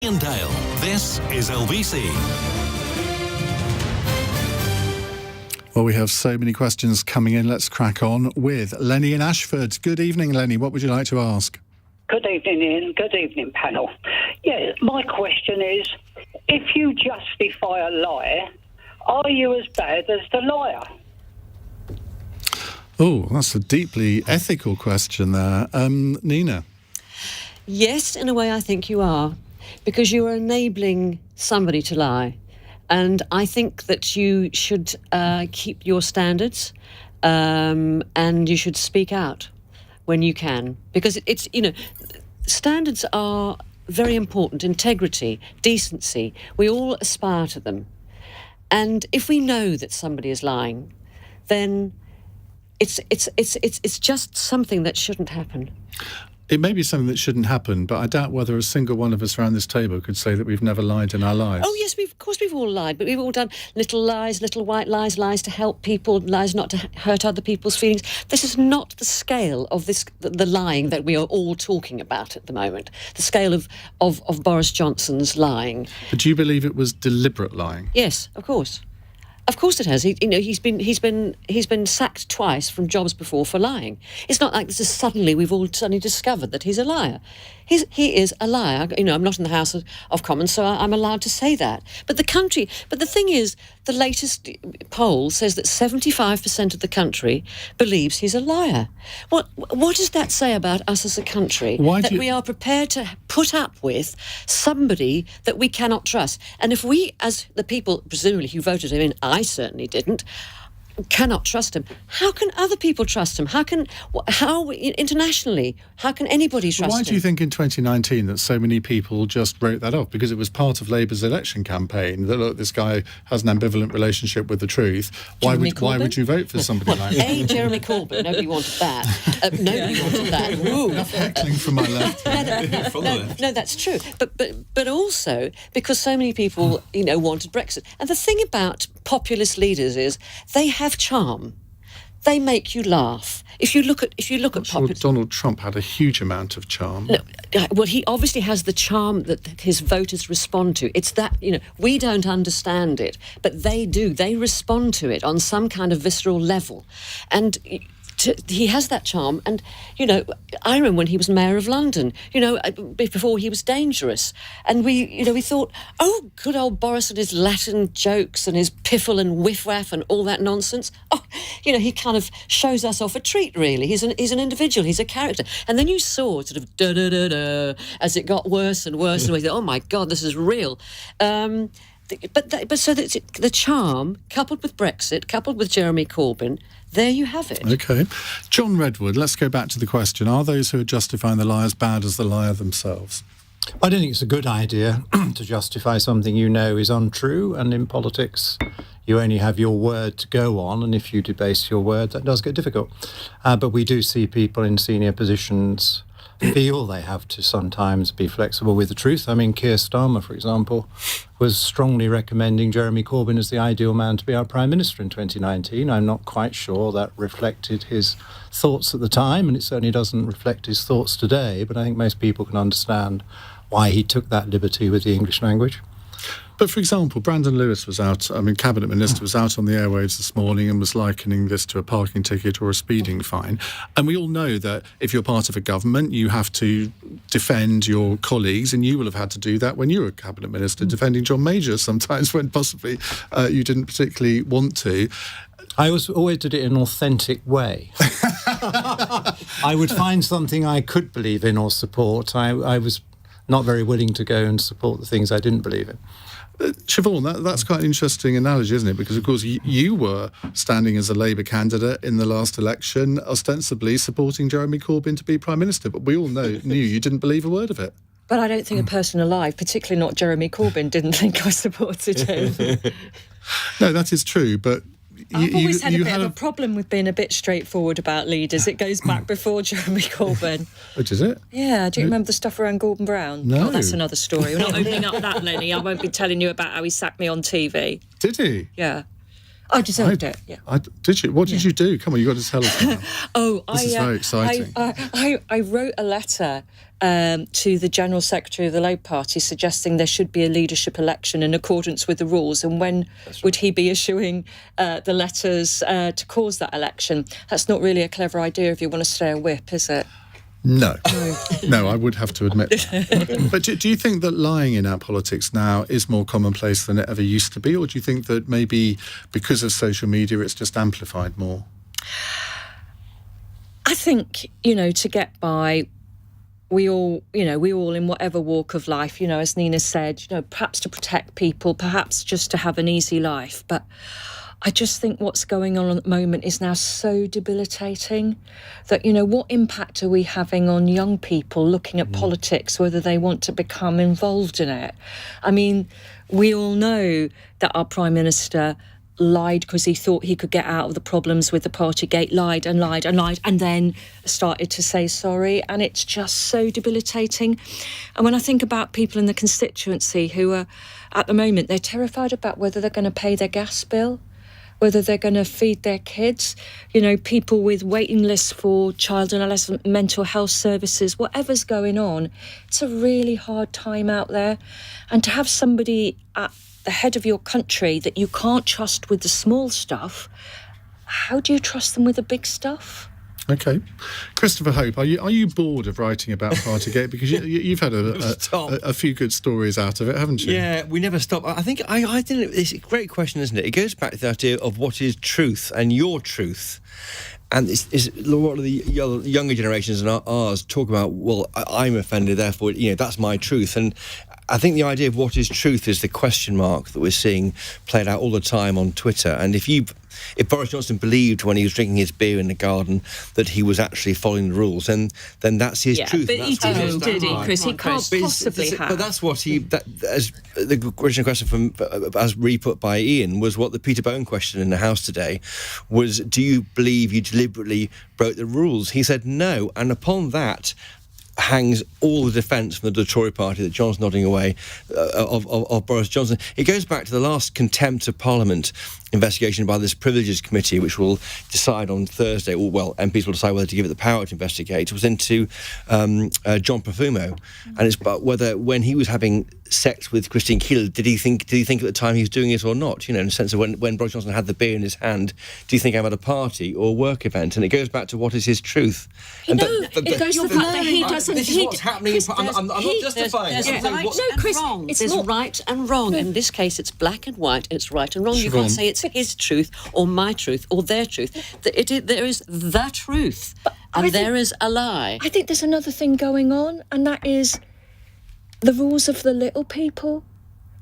Iain Dale. This is LBC. Well, we have so many questions coming in. Let's crack on with Lenny in Ashford. Good evening, Lenny. What would you like to ask? Good evening, Ian. Good evening, panel. Yeah, my question is, if you justify a lie, are you as bad as the liar? Oh, that's a deeply ethical question there. Nina? Yes, in a way I think you are, because you are enabling somebody to lie. And I think that you should keep your standards and you should speak out when you can. Because it's, standards are very important. Integrity, decency, we all aspire to them. And if we know that somebody is lying, then it's just something that shouldn't happen. It may be something that shouldn't happen, but I doubt whether a single one of us around this table could say that we've never lied in our lives. Oh, yes, of course we've all lied, but we've all done little lies, little white lies, lies to help people, lies not to hurt other people's feelings. This is not the scale of the lying that we are all talking about at the moment, the scale of Boris Johnson's lying. But do you believe it was deliberate lying? Yes, of course. Of course it has. He's been sacked twice from jobs before for lying. It's not like this is we've all suddenly discovered that he's a liar. He is a liar. I'm not in the House of Commons, so I'm allowed to say that. But the thing is, the latest poll says that 75% of the country believes he's a liar. What does that say about us as a country? We are prepared to put up with somebody that we cannot trust. And if we, as the people, presumably who voted him in, I certainly didn't, cannot trust him, how can other people trust him? How internationally, how can anybody trust him? Why do you think in 2019 that so many people just wrote that off? Because it was part of Labour's election campaign that, look, this guy has an ambivalent relationship with the truth. Why would you vote for somebody like that? Jeremy Corbyn, nobody wanted that. Nobody wanted that. Ooh. Enough heckling from my left. No, that's true. But also because so many people, wanted Brexit. And the thing about populist leaders is they have charm. They make you laugh. If you look at populists, Donald Trump had a huge amount of charm. No, well, he obviously has the charm that his voters respond to. It's that, we don't understand it, but they do. They respond to it on some kind of visceral level. And he has that charm. And, I remember when he was mayor of London, before he was dangerous. And we thought, oh, good old Boris and his Latin jokes and his piffle and whiff-waff and all that nonsense. Oh, he kind of shows us off a treat, really. He's an individual. He's a character. And then you saw sort of da-da-da-da as it got worse and worse. And we thought, oh, my God, this is real. But so that the charm, coupled with Brexit, coupled with Jeremy Corbyn, there you have it. OK. John Redwood, let's go back to the question. Are those who are justifying the lie as bad as the liar themselves? I don't think it's a good idea to justify something you know is untrue, and in politics you only have your word to go on, and if you debase your word, that does get difficult. But we do see people in senior positions feel they have to sometimes be flexible with the truth. I mean, Keir Starmer, for example, was strongly recommending Jeremy Corbyn as the ideal man to be our Prime Minister in 2019. I'm not quite sure that reflected his thoughts at the time, and it certainly doesn't reflect his thoughts today, but I think most people can understand why he took that liberty with the English language. But, for example, Brandon Lewis was out, Cabinet Minister was out on the airwaves this morning and was likening this to a parking ticket or a speeding fine. And we all know that if you're part of a government, you have to defend your colleagues, and you will have had to do that when you were a Cabinet Minister, defending John Major sometimes when possibly you didn't particularly want to. I always did it in an authentic way. I would find something I could believe in or support. I was not very willing to go and support the things I didn't believe in. Siobhain, that's quite an interesting analogy, isn't it? Because, of course, you were standing as a Labour candidate in the last election, ostensibly supporting Jeremy Corbyn to be Prime Minister, but we all knew you didn't believe a word of it. But I don't think a person alive, particularly not Jeremy Corbyn, didn't think I supported him. No, that is true, but I've always had a bit of a problem with being a bit straightforward about leaders. It goes back before Jeremy Corbyn. Which is it? Yeah, do you remember the stuff around Gordon Brown? No. Oh, that's another story. We're not opening up that, Lenny. I won't be telling you about how he sacked me on TV. Did he? Yeah. I deserved it. Yeah. Did you? What did you do? Come on, you got to tell us now. This is very exciting. I wrote a letter to the General Secretary of the Labour Party suggesting there should be a leadership election in accordance with the rules, and when would he be issuing the letters to cause that election? That's not really a clever idea if you want to stay a whip, is it? No, I would have to admit that. But do you think that lying in our politics now is more commonplace than it ever used to be, or do you think that maybe because of social media it's just amplified more? I think, to get by, we all in whatever walk of life, as Nina said, perhaps to protect people, perhaps just to have an easy life, but I just think what's going on at the moment is now so debilitating that, what impact are we having on young people looking at politics, whether they want to become involved in it? I mean, we all know that our Prime Minister lied because he thought he could get out of the problems with the Partygate, lied and then started to say sorry, and it's just so debilitating. And when I think about people in the constituency who are, at the moment, they're terrified about whether they're going to pay their gas bill, whether they're going to feed their kids, people with waiting lists for child and adolescent mental health services, whatever's going on. It's a really hard time out there. And to have somebody at the head of your country that you can't trust with the small stuff, how do you trust them with the big stuff? Okay. Christopher Hope, are you bored of writing about Partygate? Because you've had a few good stories out of it, haven't you? Yeah, we never stop. I think it's a great question, isn't it? It goes back to the idea of what is truth and your truth. And it's a lot of the younger generations and ours talk about, well, I'm offended, therefore, that's my truth. And I think the idea of what is truth is the question mark that we're seeing played out all the time on Twitter. And if Boris Johnson believed when he was drinking his beer in the garden that he was actually following the rules, then that's his truth. But he didn't, did he, Chris? He can't possibly have. But that's what as the original question as re-put by Iain, was what the Peter Bone question in the House today was, do you believe you deliberately broke the rules? He said no, and upon that hangs all the defence from the Tory party that John's nodding away of Boris Johnson. It goes back to the last contempt of Parliament investigation by this Privileges Committee, which will decide on Thursday, or, well, MPs will decide whether to give it the power to investigate. It was into John Profumo, and it's about whether when he was having sex with Christine Keeler, did he think at the time he was doing it or not? In the sense of when Boris Johnson had the beer in his hand, do you think I'm at a party or a work event? And it goes back to what is his truth. It goes to the fact that he doesn't. This is what's happening. I'm not justifying it. There's right and wrong. There's right and wrong. In this case, it's black and white. It's right and wrong. You can't say it's his truth or my truth or their truth. There is the truth, and there is a lie. I think there's another thing going on, and that is the rules of the little people.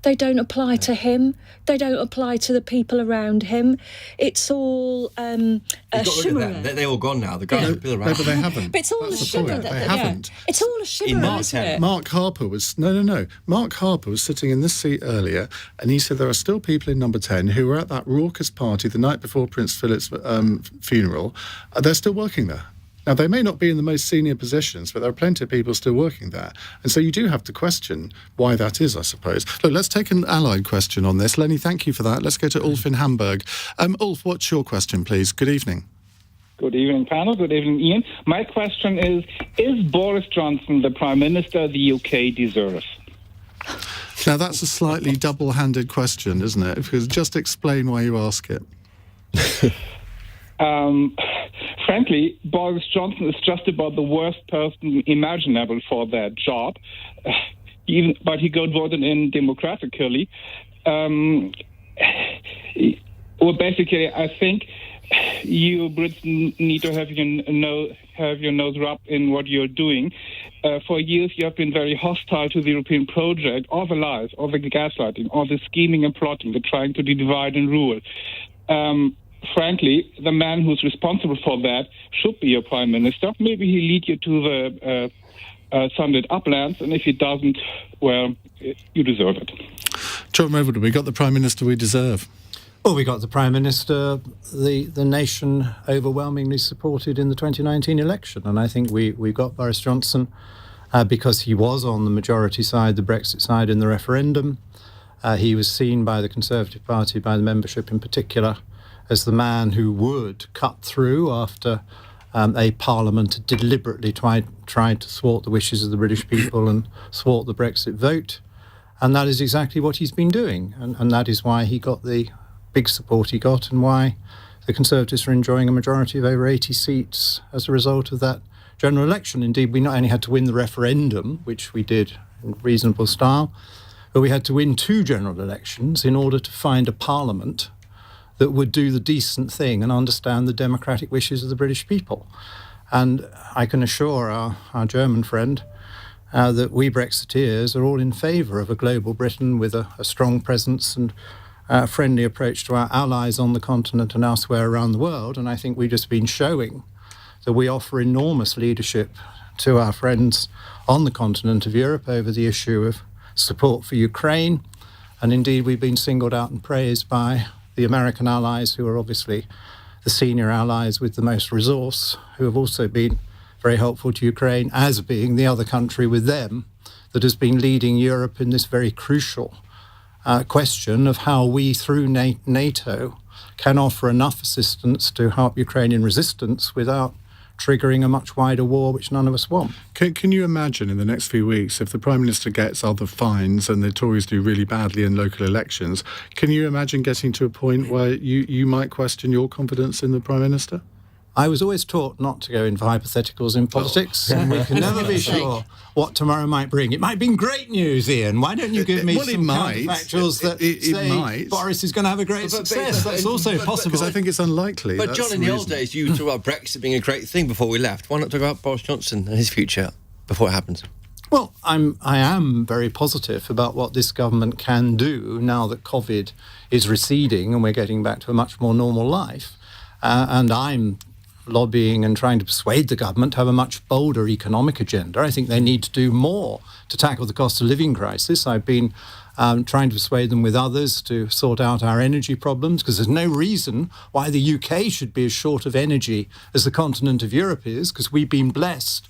They don't apply to him. They don't apply to the people around him. It's all a chimera. They're all gone now. The guys are still around. No, but they haven't. But it's all a chimera. They haven't. It's all a chimera, isn't it? Mark Harper was... No. Mark Harper was sitting in this seat earlier, and he said there are still people in Number 10 who were at that raucous party the night before Prince Philip's funeral. They're still working there. Now, they may not be in the most senior positions, but there are plenty of people still working there. And so you do have to question why that is, I suppose. Look, let's take an allied question on this. Lenny, thank you for that. Let's go to Ulf in Hamburg. Ulf, what's your question, please? Good evening. Good evening, panel. Good evening, Iain. My question is Boris Johnson the Prime Minister the UK deserves? Now, that's a slightly double-handed question, isn't it? Because just explain why you ask it. Frankly, Boris Johnson is just about the worst person imaginable for that job. But he got voted in democratically. Well, basically, I think you Brits need to have your nose rubbed in what you're doing. For years, you have been very hostile to the European project, all the lies, all the gaslighting, all the scheming and plotting, the trying to divide and rule. Frankly, the man who's responsible for that should be your Prime Minister. Maybe he'll lead you to the sunlit uplands, and if he doesn't, well, you deserve it. John Redwood, we got the Prime Minister we deserve. Well, we got the Prime Minister the nation overwhelmingly supported in the 2019 election, and I think we got Boris Johnson because he was on the majority side, the Brexit side, in the referendum. He was seen by the Conservative Party, by the membership in particular, as the man who would cut through after a parliament had deliberately tried to thwart the wishes of the British people and thwart the Brexit vote. And that is exactly what he's been doing. And that is why he got the big support he got, and why the Conservatives are enjoying a majority of over 80 seats as a result of that general election. Indeed, we not only had to win the referendum, which we did in reasonable style, but we had to win 2 general elections in order to find a parliament that would do the decent thing and understand the democratic wishes of the British people. And I can assure our German friend that we Brexiteers are all in favour of a global Britain with a strong presence and a friendly approach to our allies on the continent and elsewhere around the world. And I think we've just been showing that we offer enormous leadership to our friends on the continent of Europe over the issue of support for Ukraine. And indeed, we've been singled out and praised by the American allies, who are obviously the senior allies with the most resource, who have also been very helpful to Ukraine, as being the other country with them that has been leading Europe in this very crucial question of how we, through NATO, can offer enough assistance to help Ukrainian resistance without triggering a much wider war, which none of us want. Can you imagine in the next few weeks, if the Prime Minister gets other fines and the Tories do really badly in local elections, can you imagine getting to a point where you might question your confidence in the Prime Minister? I was always taught not to go into hypotheticals in politics, and we can never be sure what tomorrow might bring. It might bring great news, Ian. Why don't you give me some counterfactuals that say Boris is going to have a great success? That's also possible. Because I think it's unlikely. But John, in the old days, you talked about Brexit being a great thing before we left. Why not talk about Boris Johnson and his future before it happens? Well, I am very positive about what this government can do now that COVID is receding and we're getting back to a much more normal life. And I'm lobbying and trying to persuade the government to have a much bolder economic agenda. I think they need to do more to tackle the cost of living crisis. I've been trying to persuade them with others to sort out our energy problems, because there's no reason why the UK should be as short of energy as the continent of Europe is, because we've been blessed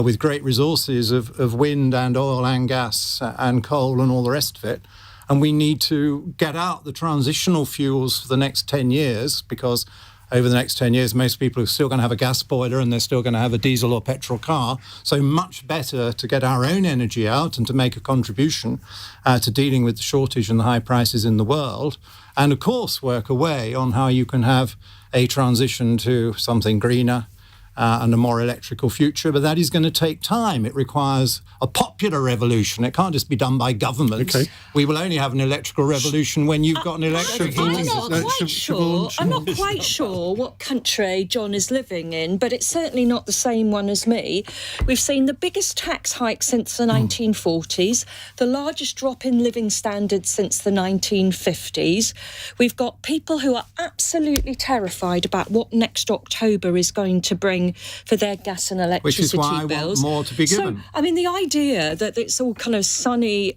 with great resources of wind and oil and gas and coal and all the rest of it. And we need to get out the transitional fuels for the next 10 years, because over the next 10 years, most people are still going to have a gas boiler and they're still going to have a diesel or petrol car. So much better to get our own energy out and to make a contribution to dealing with the shortage and the high prices in the world. And of course, work away on how you can have a transition to something greener and a more electrical future. But that is going to take time. It requires a popular revolution. It can't just be done by governments. Okay. We will only have an electrical revolution when you've got an electrical... I'm not quite sure what country John is living in, but it's certainly not the same one as me. We've seen the biggest tax hike since the 1940s, the largest drop in living standards since the 1950s. We've got people who are absolutely terrified about what next October is going to bring for their gas and electricity bills. Which is why I want more to be given. So, I mean, the idea that it's all kind of sunny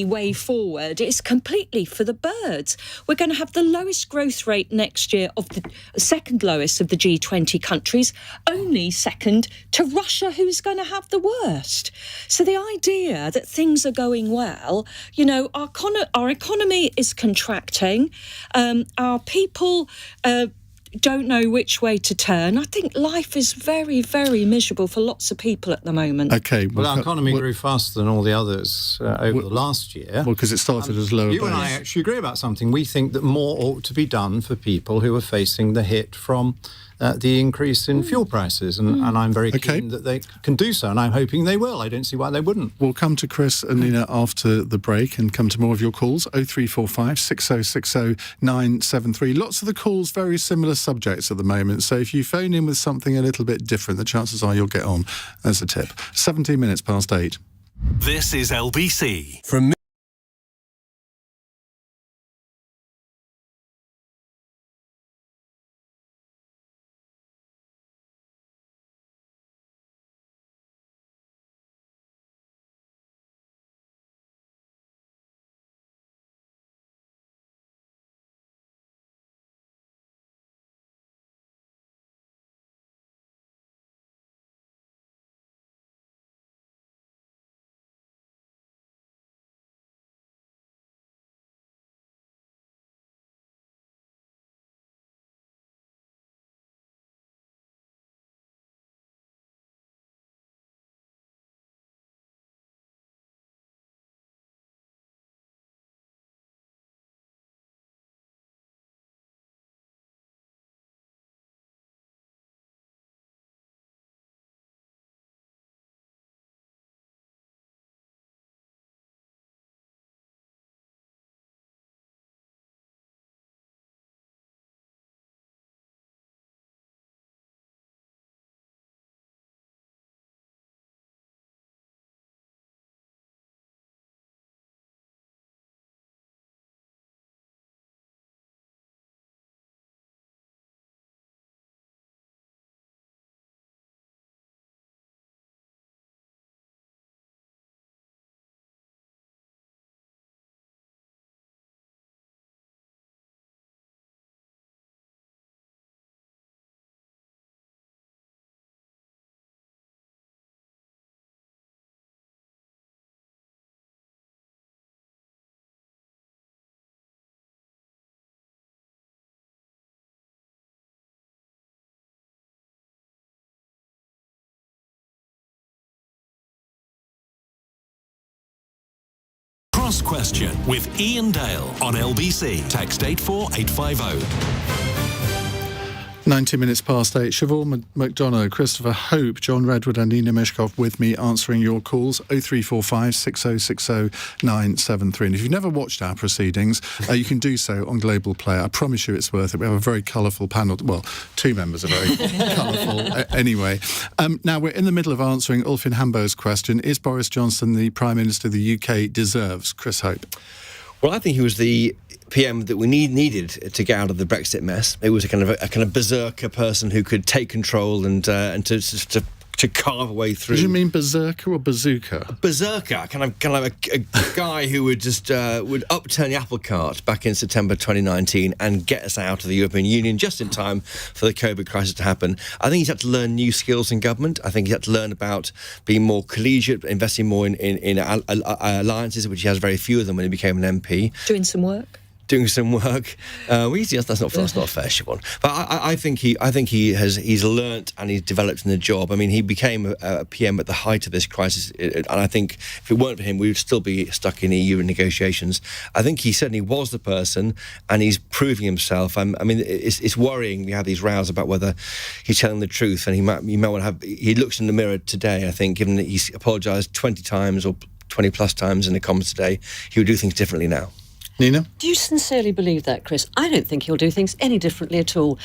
way forward is completely for the birds. We're going to have the lowest growth rate next year of the second lowest of the G20 countries, only second to Russia, who's going to have the worst. So the idea that things are going well, you know, our economy is contracting, our people don't know which way to turn. I think life is very, very miserable for lots of people at the moment. Okay. Well, our economy grew faster than all the others over the last year. Well, because it started as lower base. You and I actually agree about something. We think that more ought to be done for people who are facing the hit from the increase in fuel prices, and I'm very keen that they can do so, and I'm hoping they will. I don't see why they wouldn't. We'll come to Chris and Nina after the break and come to more of your calls. 0345 6060 973. Lots of the calls, very similar subjects at the moment, so if you phone in with something a little bit different, the chances are you'll get on. As a tip. 17 minutes past 8. This is LBC. From Cross Question with Iain Dale on LBC. Text 84850. 90 minutes past 8. Siobhain, McDonagh, Christopher Hope, John Redwood and Nina Myskow with me answering your calls. 0345 6060 973. And if you've never watched our proceedings, you can do so on Global Player. I promise you it's worth it. We have a very colourful panel. Well, two members are very colourful anyway. Now, we're in the middle of answering Ulfin Hambo's question. Is Boris Johnson the Prime Minister the UK deserves? Chris Hope. Well, I think he was the PM that we needed to get out of the Brexit mess. It was a kind of berserker person who could take control and to carve a way through. Did you mean berserker or bazooka? Berserker, kind of a guy who would just would upturn the apple cart back in September 2019 and get us out of the European Union just in time for the COVID crisis to happen. I think he's had to learn new skills in government. I think he's had to learn about being more collegiate, investing more in alliances, which he has very few of them when he became an MP. Doing some work. That's not fair, Siobhain. But I think he's learnt and he's developed in the job. I mean, he became a PM at the height of this crisis, and I think if it weren't for him, we would still be stuck in EU negotiations. I think he certainly was the person, and he's proving himself. I mean, it's worrying. We have these rows about whether he's telling the truth, and he might want to have. He looks in the mirror today, I think, given that he's apologised 20 times or 20 plus times in the comments today, he would do things differently now. Nina? Do you sincerely believe that, Chris? I don't think he'll do things any differently at all.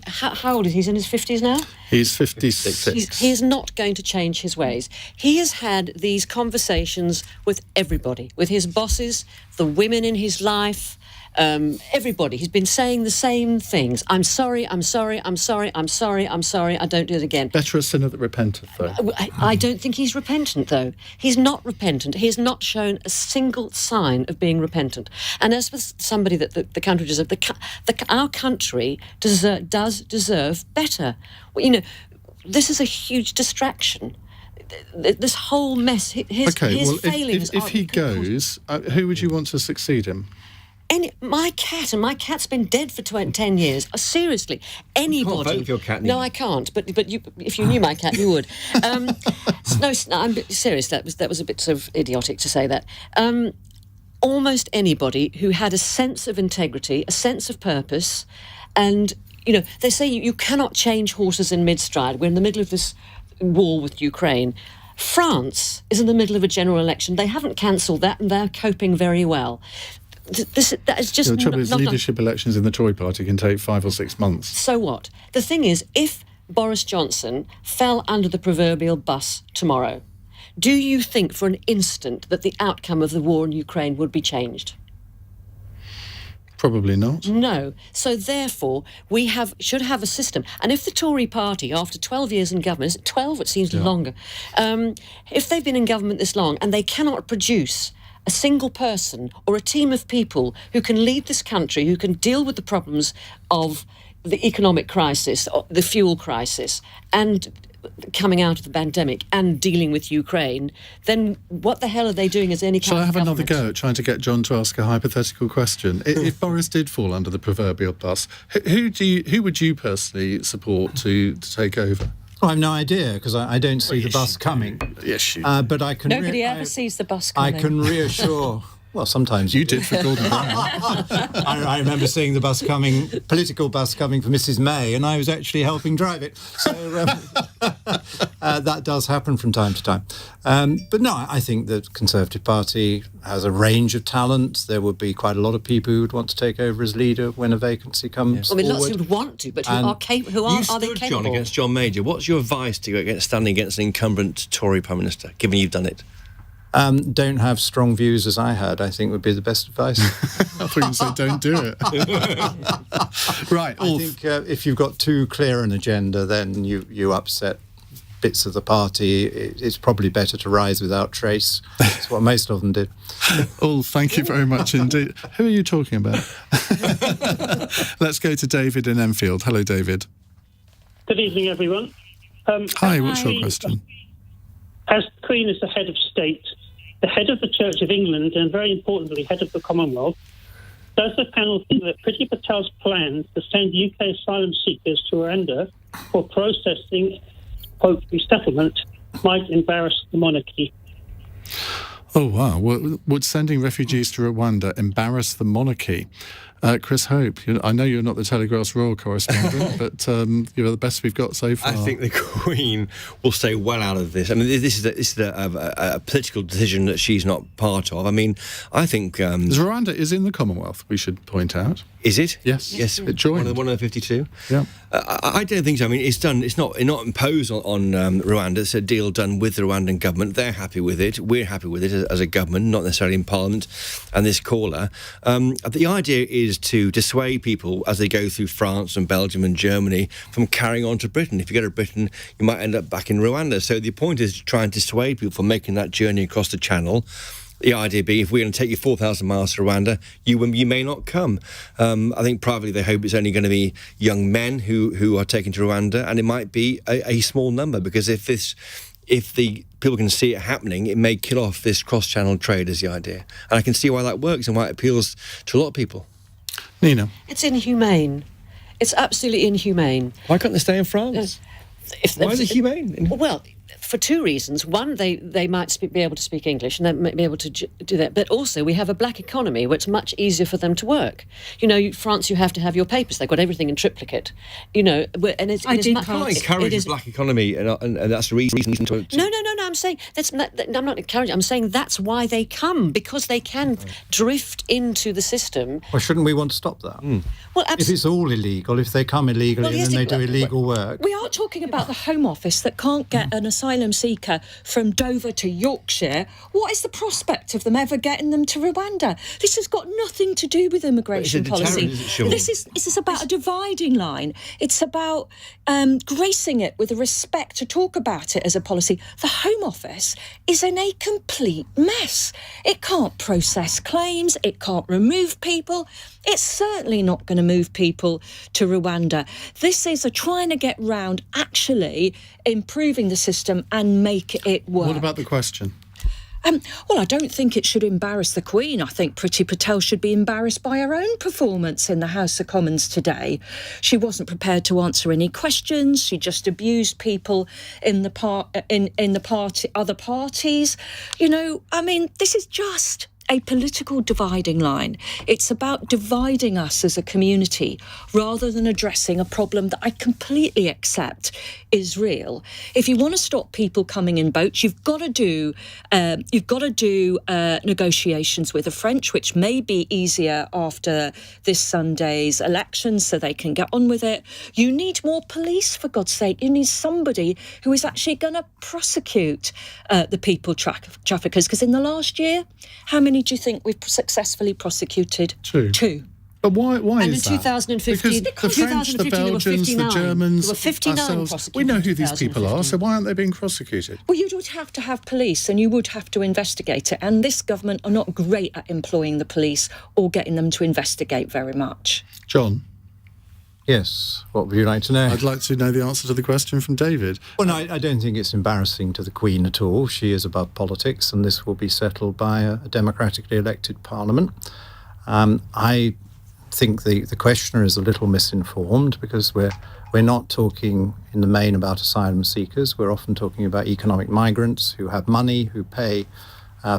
How old is he? He's in his 50s now? He's 56. He is not going to change his ways. He has had these conversations with everybody, with his bosses, the women in his life, everybody. He's been saying the same things. I'm sorry, I don't do it again. Better a sinner that repenteth, though. I don't think he's repentant, though. He's not repentant. He has not shown a single sign of being repentant. And as for somebody that the country deserves, our country does deserve better. Well, this is a huge distraction. This whole mess, his failings. If he goes, who would you want to succeed him? My cat's been dead for 10 years. Seriously, anybody. You can't vote for your cat, no, I can't. But you, if you knew my cat, you would. No, I'm serious. That was a bit sort of idiotic to say that. Almost anybody who had a sense of integrity, a sense of purpose, and they say you cannot change horses in mid-stride. We're in the middle of this war with Ukraine. France is in the middle of a general election. They haven't cancelled that, and they're coping very well. That is just the trouble is leadership elections in the Tory party can take 5 or 6 months. So what? The thing is, if Boris Johnson fell under the proverbial bus tomorrow, do you think for an instant that the outcome of the war in Ukraine would be changed? Probably not. No. So therefore, we should have a system. And if the Tory party, after 12 years in government, is it 12? It seems longer. If they've been in government this long and they cannot produce a single person or a team of people who can lead this country, who can deal with the problems of the economic crisis, the fuel crisis, and coming out of the pandemic and dealing with Ukraine, then what the hell are they doing as any kind of government? Shall I have another go at trying to get John to ask a hypothetical question? If Boris did fall under the proverbial bus, who would you personally support to take over? Well, I have no idea, because I don't see the bus coming. Yes, you but I can. Nobody ever sees the bus coming. I can reassure. Well, sometimes you did for Gordon Brown. I remember seeing the bus coming, political bus coming for Mrs. May, and I was actually helping drive it. So that does happen from time to time. But no, I think the Conservative Party has a range of talent. There would be quite a lot of people who would want to take over as leader when a vacancy comes forward. Lots who would want to, but who are they capable? You stood, John, against John Major. What's your advice to standing against an incumbent Tory Prime Minister, given you've done it? Don't have strong views as I had, I think would be the best advice. I thought you said don't do it. Right. I think if you've got too clear an agenda, then you upset bits of the party. It's probably better to rise without trace. That's what most of them did. Ulf, thank you very much indeed. Who are you talking about? Let's go to David in Enfield. Hello, David. Good evening, everyone. Hi, what's your question? As the Queen is the head of state, the head of the Church of England, and very importantly, head of the Commonwealth, does the panel think that Priti Patel's plan to send UK asylum seekers to Rwanda for processing, quote, resettlement, might embarrass the monarchy? Oh, wow. Would sending refugees to Rwanda embarrass the monarchy? Chris Hope, I know you're not the Telegraph's royal correspondent, but you're the best we've got so far. I think the Queen will stay well out of this. I mean, this is a political decision that she's not part of. I mean, I think... Rwanda is in the Commonwealth, we should point out. Is it? Yes. It joined. One of the 52? Yeah. I don't think so. I mean, it's done. It's not imposed on Rwanda. It's a deal done with the Rwandan government. They're happy with it. We're happy with it as a government, not necessarily in Parliament and this caller. The idea is to dissuade people as they go through France and Belgium and Germany from carrying on to Britain. If you go to Britain, you might end up back in Rwanda. So the point is to try and dissuade people from making that journey across the Channel. The idea being, if we're going to take you 4,000 miles to Rwanda, you may not come. I think privately they hope it's only going to be young men who are taken to Rwanda, and it might be a small number, because if the people can see it happening, it may kill off this cross-channel trade, is the idea. And I can see why that works and why it appeals to a lot of people. Nina? It's inhumane. It's absolutely inhumane. Why can't they stay in France? Why is it humane? Well, for two reasons. One, they might be able to speak English and they might be able to do that. But also, we have a black economy where it's much easier for them to work. France, you have to have your papers. They've got everything in triplicate. And it's I can't encourage the black economy, and that's the reason to... No. I'm saying I'm not encouraging. I'm saying that's why they come, because they can drift into the system. Well, shouldn't we want to stop that? Well, if it's all illegal, if they come illegally and then they do illegal work. We are talking about the Home Office that can't get an asylum seeker from Dover to Yorkshire. What is the prospect of them ever getting them to Rwanda? This has got nothing to do with immigration policy. This is about a dividing line. It's about gracing it with a respect to talk about it as a policy. The Home Office is in a complete mess. It can't process claims. It can't remove people. It's certainly not going to move people to Rwanda. This is trying to get round actually improving the system and make it work. What about the question? Well, I don't think it should embarrass the Queen. I think Priti Patel should be embarrassed by her own performance in the House of Commons today. She wasn't prepared to answer any questions. She just abused people in the other parties. This is just a political dividing line. It's about dividing us as a community rather than addressing a problem that I completely accept is real. If you want to stop people coming in boats, you've got to do negotiations with the French, which may be easier after this Sunday's election, so they can get on with it. You need more police, for God's sake. You need somebody who is actually going to prosecute the people traffickers. Because in the last year, how many do you think we've successfully prosecuted? Two. But why and is in 2015, because the French, the Belgians, the Germans, there were 59 ourselves, we know who these people are, so why aren't they being prosecuted? Well, you would have to have police and you would have to investigate it. And this government are not great at employing the police or getting them to investigate very much. John? Yes. What would you like to know? I'd like to know the answer to the question from David. Well, no, I don't think it's embarrassing to the Queen at all. She is above politics, and this will be settled by a democratically elected Parliament. I think the questioner is a little misinformed, because we're not talking in the main about asylum seekers. We're often talking about economic migrants who have money, who pay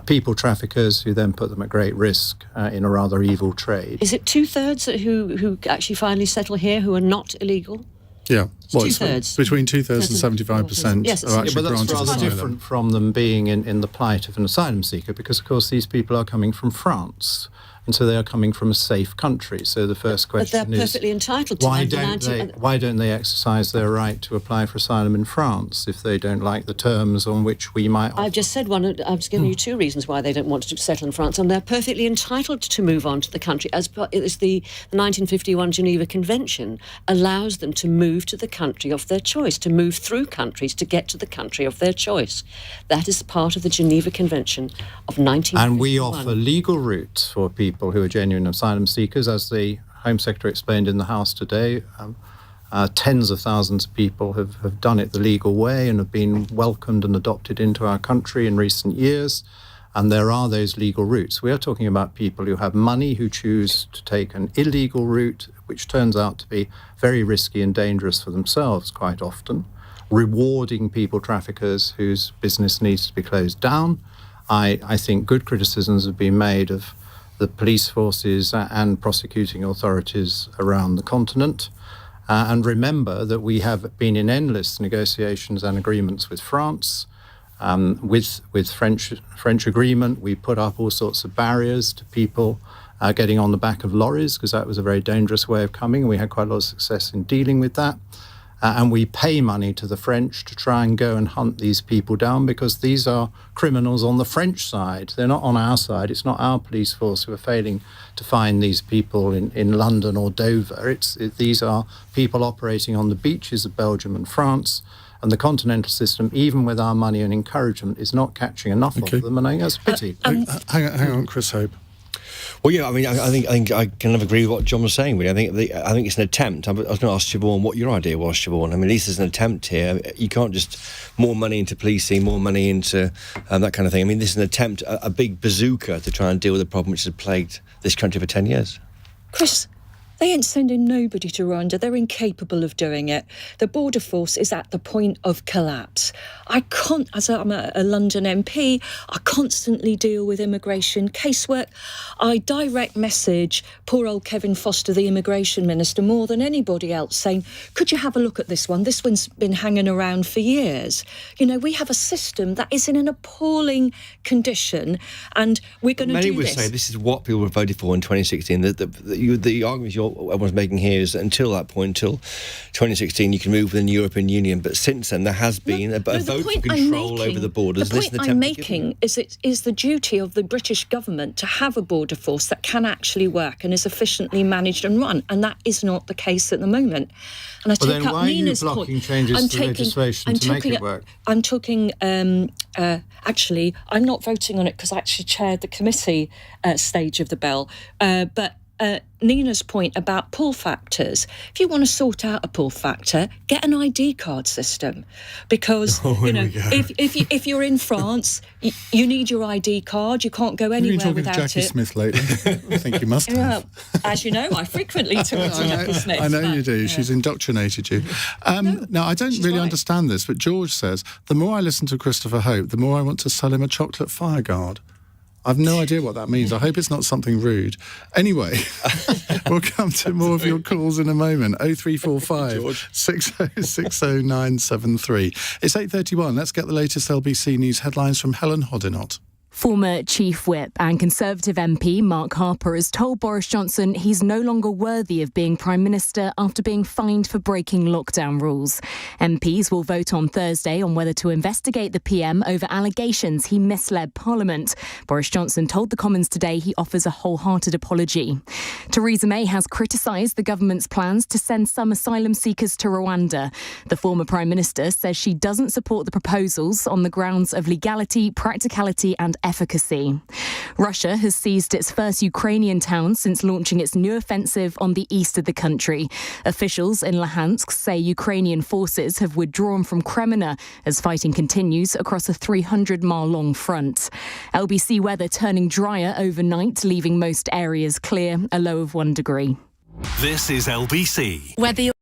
people traffickers, who then put them at great risk in a rather evil trade. Is it 2/3 who actually finally settle here who are not illegal? Yeah. Well, 2/3. Between 2/3 and 75% Yes, are actually but that's granted rather asylum. different from them being in the plight of an asylum seeker, because, of course, these people are coming from France. And so they are coming from a safe country. So the first question is... But they're perfectly entitled to why don't they exercise their right to apply for asylum in France if they don't like the terms on which we might... I've just said one. I've given you two reasons why they don't want to settle in France, and they're perfectly entitled to move on to the country. As the 1951 Geneva Convention allows them to move to the country of their choice, to move through countries to get to the country of their choice. That is part of the Geneva Convention of 1951. And we offer legal routes for people who are genuine asylum seekers. As the Home Secretary explained in the House today, tens of thousands of people have done it the legal way and have been welcomed and adopted into our country in recent years. And there are those legal routes. We are talking about people who have money, who choose to take an illegal route, which turns out to be very risky and dangerous for themselves quite often, rewarding people traffickers whose business needs to be closed down. I think good criticisms have been made of the police forces and prosecuting authorities around the continent. And remember that we have been in endless negotiations and agreements with France. With French agreement, we put up all sorts of barriers to people getting on the back of lorries, because that was a very dangerous way of coming. We had quite a lot of success in dealing with that. And we pay money to the French to try and go and hunt these people down, because these are criminals on the French side. They're not on our side. It's not our police force who are failing to find these people in London or Dover. These are people operating on the beaches of Belgium and France. And the continental system, even with our money and encouragement, is not catching enough of them. And I think that's a pity. Hang on, Chris Hope. Well, yeah, I mean, I think I kind of agree with what John was saying. Really, I think it's an attempt. I was going to ask Siobhain what your idea was, Siobhain. I mean, at least there's an attempt here. You can't just more money into policing, more money into that kind of thing. I mean, this is an attempt, a big bazooka to try and deal with a problem which has plagued this country for 10 years. Chris, they ain't sending nobody to Rwanda. They're incapable of doing it. The border force is at the point of collapse. As I'm a London MP, I constantly deal with immigration casework. I direct message poor old Kevin Foster, the immigration minister, more than anybody else, saying, could you have a look at this one? This one's been hanging around for years. You know, we have a system that is in an appalling condition, and we're going to do this. Many would say this is what people voted for in 2016. The argument everyone's making here is that until that point, until 2016, you can move within the European Union. But since then, there has been a vote for control over the borders. The point I'm making is it is the duty of the British government to have a border force that can actually work and is efficiently managed and run, and that is not the case at the moment. And I take up Nina's point. Why are you blocking changes to legislation to make it work? I'm talking. Actually, I'm not voting on it because I actually chaired the committee stage of the bill, but. Nina's point about pull factors. If you want to sort out a pull factor, get an ID card system, because if you're in France, you need your ID card. You can't go anywhere without it. You've been talking to Jackie Smith lately. I think you must have. As you know, I frequently talk to Jackie Smith. I know you do. Yeah. She's indoctrinated you. Now, I don't really understand this, but George says, the more I listen to Christopher Hope, the more I want to sell him a chocolate fireguard. I've no idea what that means. I hope it's not something rude. Anyway, we'll come to more of your calls in a moment. 0345 6060 973. It's 8:31. Let's get the latest LBC News headlines from Helen Hodinott. Former Chief Whip and Conservative MP Mark Harper has told Boris Johnson he's no longer worthy of being Prime Minister after being fined for breaking lockdown rules. MPs will vote on Thursday on whether to investigate the PM over allegations he misled Parliament. Boris Johnson told the Commons today he offers a wholehearted apology. Theresa May has criticised the government's plans to send some asylum seekers to Rwanda. The former Prime Minister says she doesn't support the proposals on the grounds of legality, practicality and efficacy. Russia has seized its first Ukrainian town since launching its new offensive on the east of the country. Officials in Luhansk say Ukrainian forces have withdrawn from Kreminna as fighting continues across a 300-mile-long front. LBC weather turning drier overnight, leaving most areas clear, a low of 1 degree. This is LBC. Whether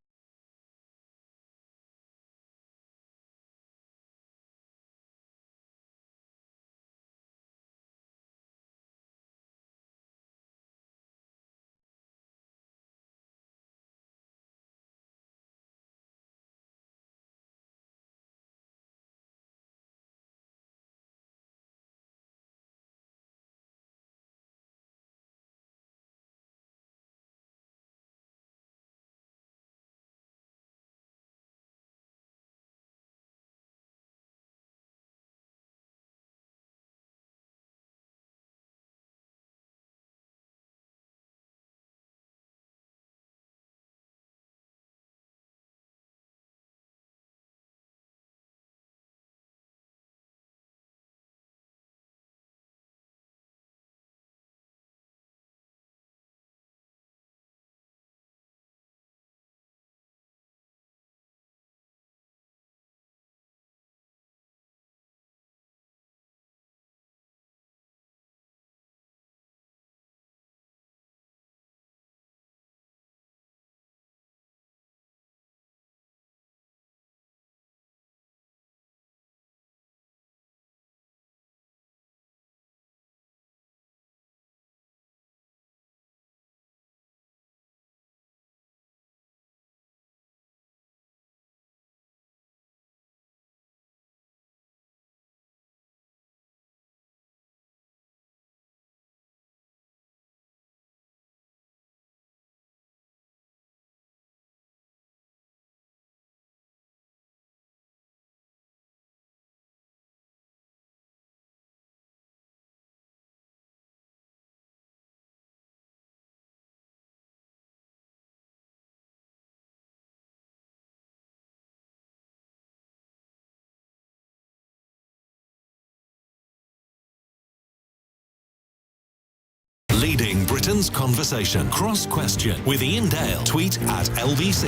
Britain's conversation. Cross Question with Iain Dale. Tweet at LBC.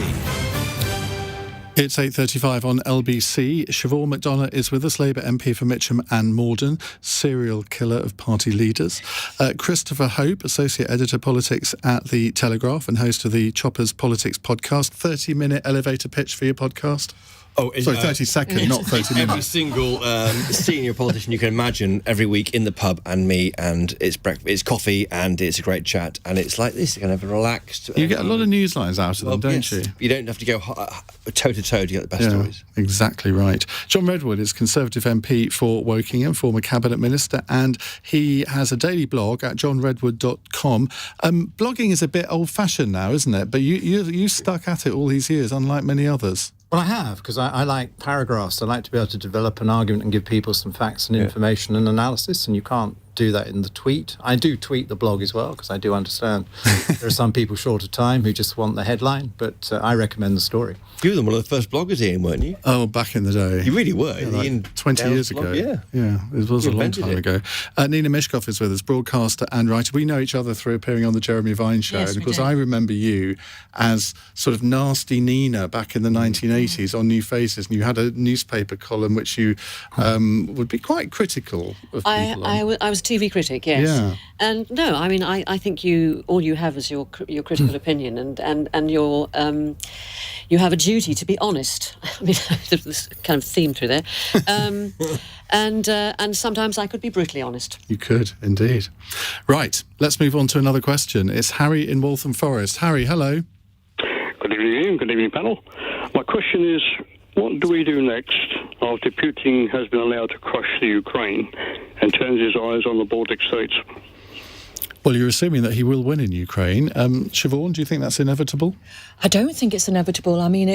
It's 8:35 on LBC. Siobhain McDonagh is with us, Labour MP for Mitcham and Morden, serial killer of party leaders. Christopher Hope, Associate Editor Politics at the Telegraph and host of the Choppers Politics podcast. 30-minute elevator pitch for your podcast. Oh, 30 seconds, not 30 minutes. Every single senior politician you can imagine every week in the pub, and me, and it's coffee, and it's a great chat, and it's like this, kind of relaxed. You get a lot of news lines out of them, don't you? You don't have to go toe-to-toe to get the best stories. Exactly right. John Redwood is Conservative MP for Wokingham, former Cabinet Minister, and he has a daily blog at johnredwood.com. Blogging is a bit old-fashioned now, isn't it? But you stuck at it all these years, unlike many others. Well, I have, because I like paragraphs. I like to be able to develop an argument and give people some facts and information and analysis, and you can't do that in the tweet. I do tweet the blog as well, because I do understand there are some people short of time who just want the headline, but I recommend the story. You were one of the first bloggers, Ian, weren't you? Oh, back in the day. You really were. Yeah, like 20 years ago. Yeah, it was a long time ago. Nina Myskow is with us, broadcaster and writer. We know each other through appearing on the Jeremy Vine show. Yes, and of course, I remember you as sort of nasty Nina back in the 1980s on New Faces, and you had a newspaper column which you would be quite critical of people. I was a TV critic, yes. Yeah. And no, I mean, I think all you have is your critical opinion, and your you have a duty to be honest. I mean, there's kind of theme through there. And sometimes I could be brutally honest. You could, indeed. Right, let's move on to another question. It's Harry in Waltham Forest. Harry, hello. Good evening, Ian. Good evening, panel. My question is, what do we do next after Putin has been allowed to crush the Ukraine and turns his eyes on the Baltic states? Well, you're assuming that he will win in Ukraine. Siobhain, do you think that's inevitable? I don't think it's inevitable. I mean,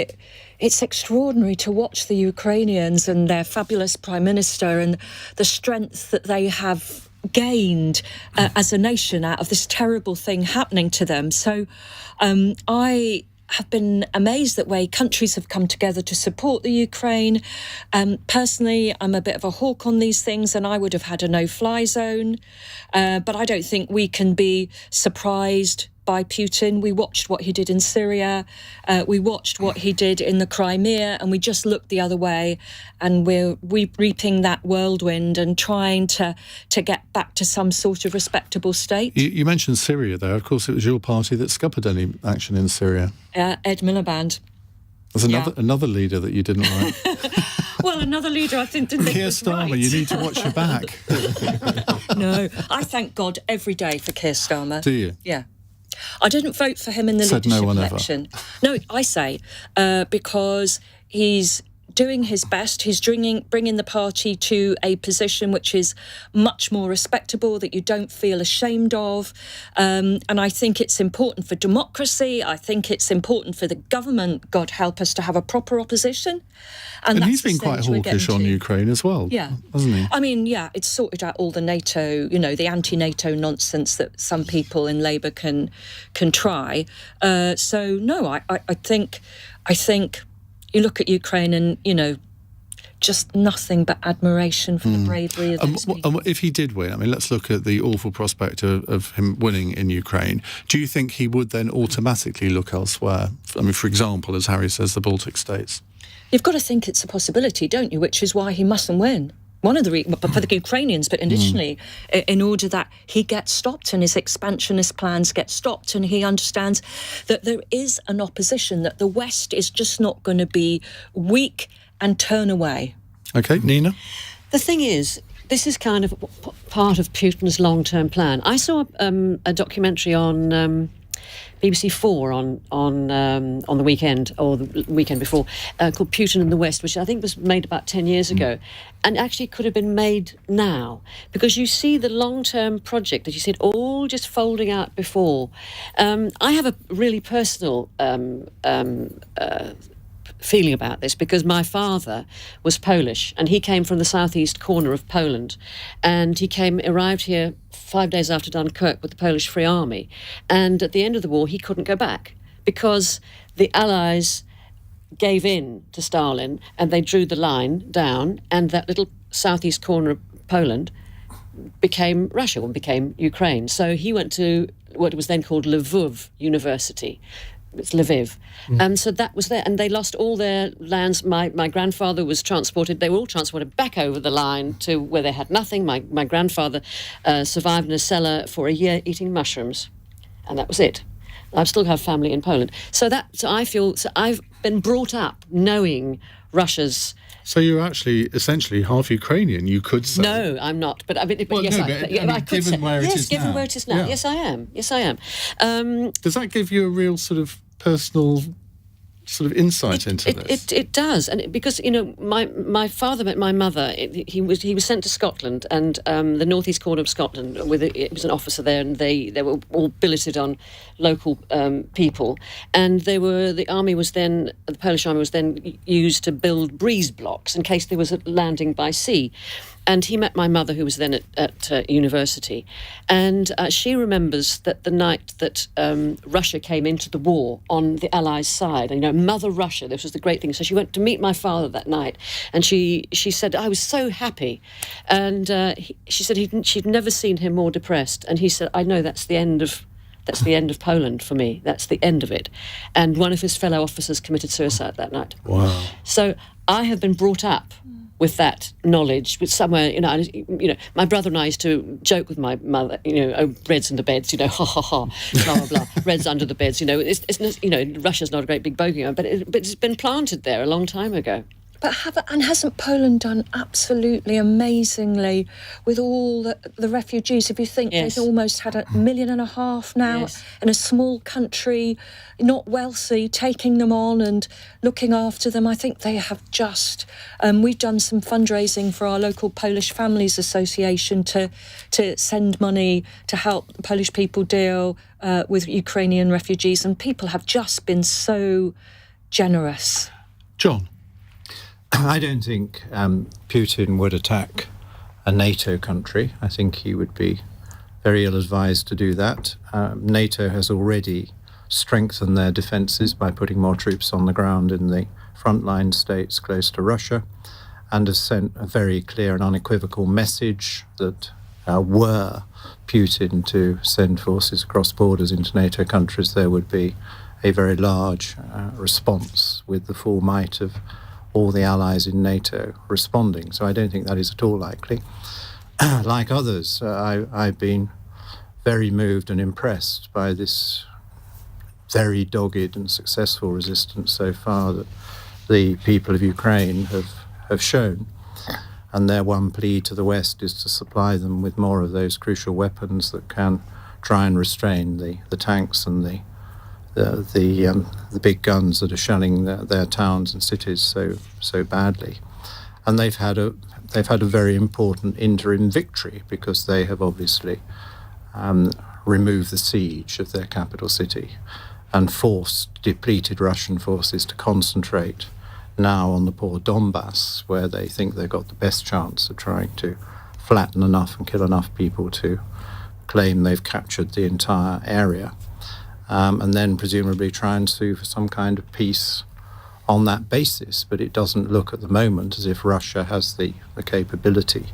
it's extraordinary to watch the Ukrainians and their fabulous Prime Minister and the strength that they have gained as a nation out of this terrible thing happening to them. So I have been amazed that way countries have come together to support the Ukraine. Personally, I'm a bit of a hawk on these things, and I would have had a no-fly zone. But I don't think we can be surprised by Putin. We watched what he did in Syria. We watched what he did in the Crimea, and we just looked the other way. And we're reaping that whirlwind and trying to get back to some sort of respectable state. You mentioned Syria, though. Of course, it was your party that scuppered any action in Syria. Ed Miliband. There's another leader that you didn't like. Well, another leader I think didn't think Keir was Starmer, right. you need to watch your back. No, I thank God every day for Keir Starmer. Do you? Yeah. I didn't vote for him in the Said leadership no one election. No, I say, because he's doing his best. He's bringing the party to a position which is much more respectable, that you don't feel ashamed of. And I think it's important for democracy. I think it's important for the government, God help us, to have a proper opposition. And he's been quite hawkish on Ukraine as well, hasn't he? I mean, it's sorted out all the NATO, the anti-NATO nonsense that some people in Labour can try. So, no, I think you look at Ukraine and, just nothing but admiration for the bravery of those people. And if he did win, I mean, let's look at the awful prospect of him winning in Ukraine. Do you think he would then automatically look elsewhere? I mean, for example, as Harry says, the Baltic states. You've got to think it's a possibility, don't you? Which is why he mustn't win. One of the reasons, for the Ukrainians, but additionally, in order that he gets stopped and his expansionist plans get stopped, and he understands that there is an opposition, that the West is just not going to be weak and turn away. OK, Nina? The thing is, this is kind of part of Putin's long-term plan. I saw a documentary on BBC 4 on the weekend, or the weekend before, called Putin and the West, which I think was made about 10 years ago, and actually could have been made now, because you see the long-term project that you said all just folding out before. I have a really personal feeling about this, because my father was Polish and he came from the southeast corner of Poland, and he arrived here 5 days after Dunkirk with the Polish Free Army, and at the end of the war he couldn't go back because the Allies gave in to Stalin and they drew the line down, and that little southeast corner of Poland became Russia and became Ukraine. So he went to what was then called Lviv University. It's Lviv. So that was there. And they lost all their lands. My grandfather was transported. They were all transported back over the line to where they had nothing. My grandfather survived in a cellar for a year eating mushrooms. And that was it. I still have family in Poland. So I've been brought up knowing Russia's... So you're actually essentially half Ukrainian, you could say. No, I'm not. But I mean, Well, yes, no, I but, could I mean, given say. where it yes, is given now. where it is now. Yeah. Yes, I am. Yes, I am. Does that give you a real sort of personal sort of insight into this? It does, and because my father met my mother. He was sent to Scotland, and the northeast corner of Scotland. It was an officer there, and they were all billeted on local people, and the Polish army was then used to build breeze blocks in case there was a landing by sea. And he met my mother, who was then at university, and she remembers that the night that Russia came into the war on the Allies' side, Mother Russia, this was the great thing. So she went to meet my father that night, and she said, I was so happy. And she said she'd never seen him more depressed. And he said, I know that's the end of Poland for me. That's the end of it. And one of his fellow officers committed suicide that night. Wow. So I have been brought up with that knowledge, with somewhere, my brother and I used to joke with my mother, Reds under beds, ha ha ha, blah blah blah, Reds under the beds, it's Russia's not a great big bogey, but it's been planted there a long time ago. But hasn't Poland done absolutely amazingly with all the refugees? If you think Yes. they've almost had 1.5 million now Yes. in a small country, not wealthy, taking them on and looking after them. I think they have just... we've done some fundraising for our local Polish Families Association to send money to help Polish people deal with Ukrainian refugees, and people have just been so generous. John? I don't think Putin would attack a NATO country. I think he would be very ill-advised to do that. NATO has already strengthened their defences by putting more troops on the ground in the frontline states close to Russia, and has sent a very clear and unequivocal message that were Putin to send forces across borders into NATO countries, there would be a very large response with the full might of all the allies in NATO responding. So I don't think that is at all likely. Like others, I've been very moved and impressed by this very dogged and successful resistance so far that the people of Ukraine have shown. And their one plea to the West is to supply them with more of those crucial weapons that can try and restrain the tanks and the big guns that are shelling their towns and cities so badly. And they've had a very important interim victory, because they have obviously removed the siege of their capital city and forced depleted Russian forces to concentrate now on the poor Donbass, where they think they've got the best chance of trying to flatten enough and kill enough people to claim they've captured the entire area. And then presumably try and sue for some kind of peace on that basis. But it doesn't look at the moment as if Russia has the capability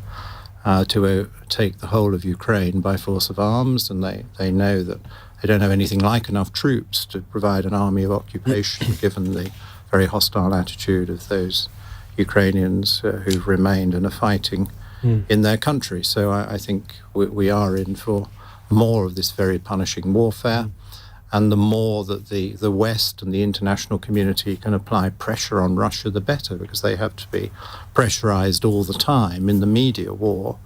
to take the whole of Ukraine by force of arms, and they know that they don't have anything like enough troops to provide an army of occupation, given the very hostile attitude of those Ukrainians who've remained and are fighting in their country. So I think we are in for more of this very punishing warfare. And the more that the West and the international community can apply pressure on Russia, the better, because they have to be pressurized all the time in the media war,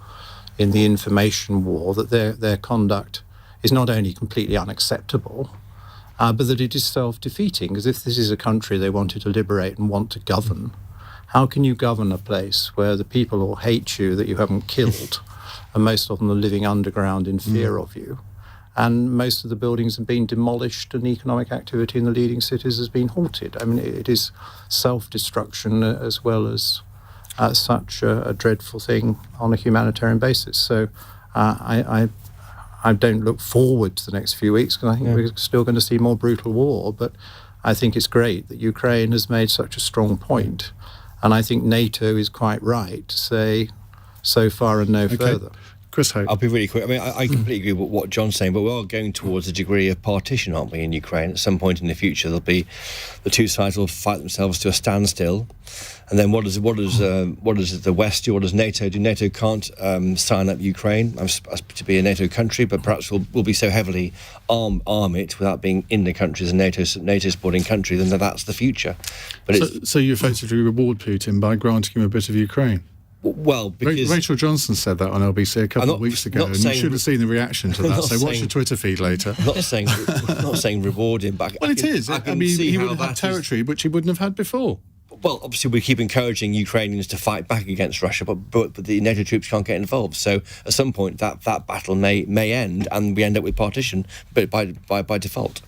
in the information war, that their conduct is not only completely unacceptable, but that it is self-defeating. Because if this is a country they wanted to liberate and want to govern, how can you govern a place where the people all hate you that you haven't killed, and most of them are living underground in fear of you? And most of the buildings have been demolished, and economic activity in the leading cities has been halted. I mean, it is self-destruction as well as such a dreadful thing on a humanitarian basis. So I don't look forward to the next few weeks, because I think we're still going to see more brutal war. But I think it's great that Ukraine has made such a strong point. And I think NATO is quite right to say so far and no further. Chris Hope. I'll be really quick. I mean, I completely agree with what John's saying, but we are going towards a degree of partition, aren't we, in Ukraine? At some point in the future, there'll be the two sides will fight themselves to a standstill, and then what does the West do? What does NATO do? NATO can't sign up Ukraine to be a NATO country, but perhaps we'll be so heavily arm it without being in the country as a NATO supporting country. Then that's the future. But so you effectively reward Putin by granting him a bit of Ukraine. Well, because Rachel Johnson said that on LBC a couple of weeks ago, and you should have seen the reaction to that. So watch your Twitter feed later. Not saying reward him back. Well, it is. I mean, he would have territory which he wouldn't have had before. Well, obviously, we keep encouraging Ukrainians to fight back against Russia, but the NATO troops can't get involved. So at some point, that battle may end, and we end up with partition, but by default.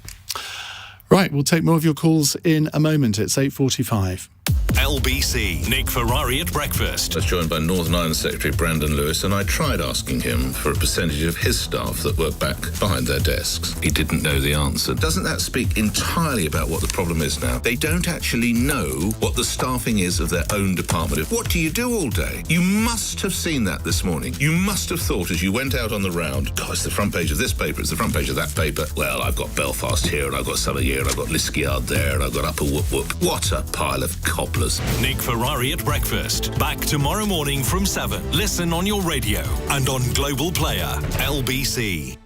Right, we'll take more of your calls in a moment. It's 8:45. LBC, Nick Ferrari at breakfast. I was joined by Northern Ireland Secretary Brandon Lewis, and I tried asking him for a percentage of his staff that work back behind their desks. He didn't know the answer. Doesn't that speak entirely about what the problem is now? They don't actually know what the staffing is of their own department. What do you do all day? You must have seen that this morning. You must have thought as you went out on the round, God, it's the front page of this paper, it's the front page of that paper. Well, I've got Belfast here, and I've got Summer here, and I've got Liskeard there, and I've got Upper Whoop Whoop. What a pile of cobblers. Nick Ferrari at breakfast. Back tomorrow morning from 7. Listen on your radio and on Global Player. LBC.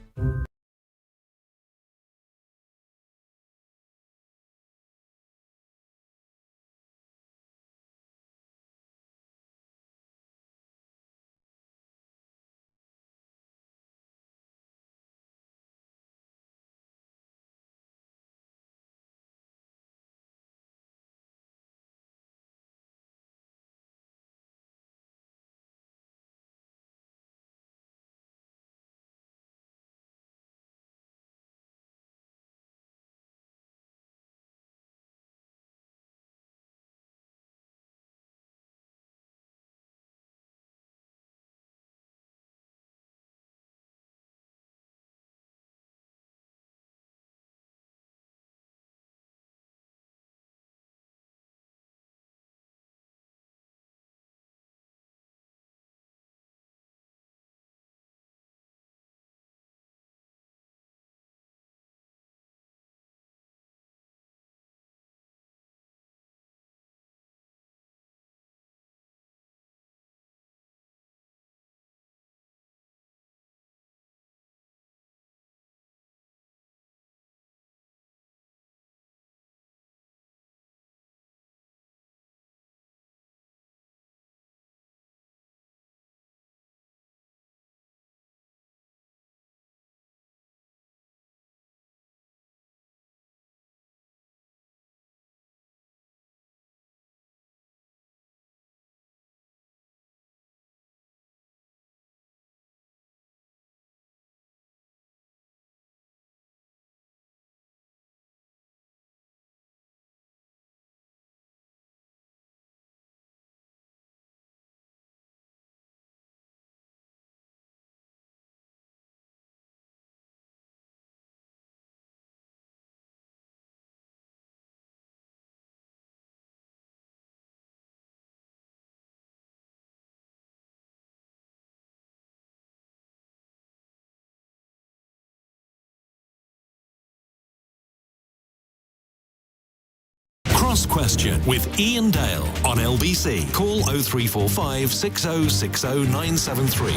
Cross Question with Iain Dale on LBC. Call 0345 6060 973.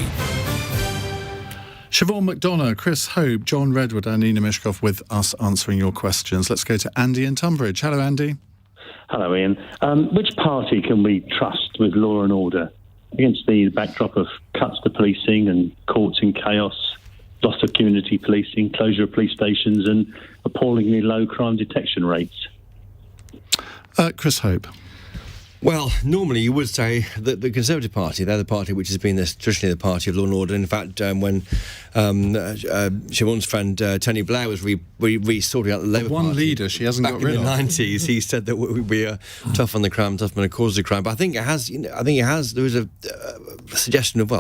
Siobhain, McDonagh, Chris Hope, John Redwood and Nina Myskow with us answering your questions. Let's go to Andy in Tunbridge. Hello, Andy. Hello, Ian. Which party can we trust with law and order against the backdrop of cuts to policing and courts in chaos, loss of community policing, closure of police stations and appallingly low crime detection rates? Chris Hope. Well, normally you would say that the Conservative Party, they're the party which has been traditionally the party of law and order. In fact, when Siobhain's friend Tony Blair was resorting out the Labour Party... One leader she hasn't got rid of. Back in the 90s, he said that we are tough on the crime, tough on the cause of the crime. But I think it has, there was a suggestion of,